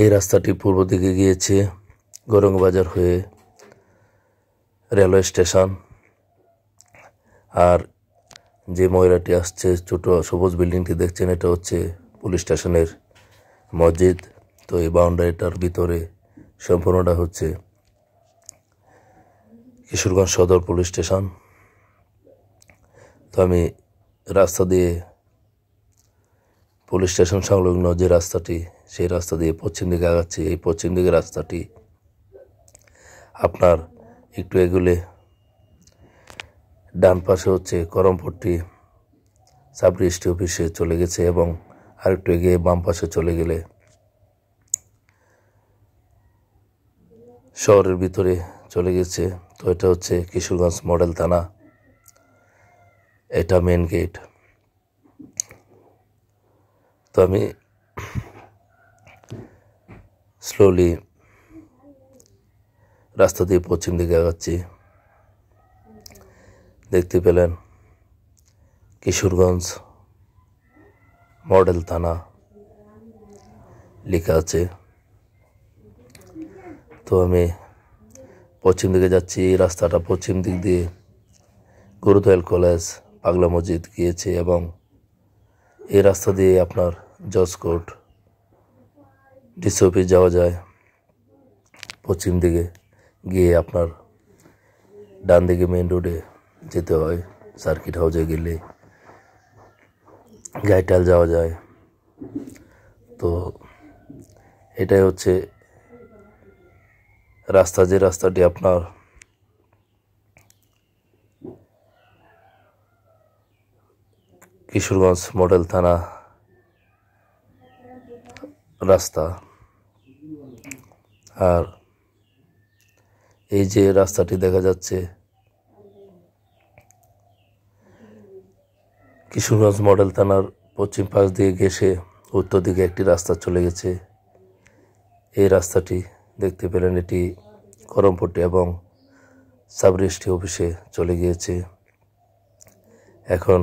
এই রাস্তাটি পূর্ব দিকে গিয়েছে গৌরঙ্গবাজার হয়ে রেলওয়ে স্টেশন। আর যে ময়লাটি আসছে, ছোট সবুজ বিল্ডিংটি দেখছেন, এটা হচ্ছে পুলিশ স্টেশনের মসজিদ। তো এই বাউন্ডারিটার ভিতরে সম্পূর্ণটা হচ্ছে কিশোরগঞ্জ সদর পুলিশ স্টেশন। তো আমি রাস্তা দিয়ে পুলিশ স্টেশন সংলগ্ন যে রাস্তাটি, সেই রাস্তা দিয়ে পশ্চিম দিকে আগাচ্ছি। এই পশ্চিম দিকের রাস্তাটি আপনার একটু এগুলে ডান পাশে হচ্ছে করমপট্টি সাব রেজিস্ট্রি অফিসে চলে গেছে, এবং আরেকটু এগিয়ে বাম পাশে চলে গেলে শহরের ভিতরে চলে গেছে। তো এটা হচ্ছে কিশোরগঞ্জ মডেল থানা, এটা মেন গেট। তো আমি স্লোলি রাস্তা দিয়ে পশ্চিম দিকে আগাচ্ছি। দেখতে পেলেন কিশোরগঞ্জ মডেল থানা লেখা আছে। তো আমি পশ্চিম দিকে যাচ্ছি। এই রাস্তাটা পশ্চিম দিক দিয়ে গুরুদয়াল কলেজ, পাগলা মসজিদ গিয়েছে, এবং এই রাস্তা দিয়ে আপনার জজ কোর্ট, ডিসি অফিস যাওয়া যায়। পশ্চিম দিকে গিয়ে আপনার ডান দিকে মেইন রোডে যেতে হয়, সার্কিট হাউসে গেলে গাইটাল যাওয়া যায়। তো এটাই হচ্ছে রাস্তা, যে রাস্তাটি আপনার কিশোরগঞ্জ মডেল থানা রাস্তা। আর এই যে রাস্তাটি দেখা যাচ্ছে, কিশোরগঞ্জ মডেল থানার পশ্চিম পাশ দিয়ে ঘেঁষে উত্তর দিকে একটি রাস্তা চলে গেছে। এই রাস্তাটি দেখতে পেলেন, এটি করমপট্টি এবং সাব রেজিস্ট্রি অফিসে চলে গিয়েছে। এখন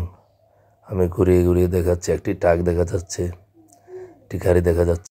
আমি ঘুরিয়ে ঘুরিয়ে দেখাচ্ছি, একটি ট্রাক দেখা যাচ্ছে, একটি গাড়ি দেখা যাচ্ছে।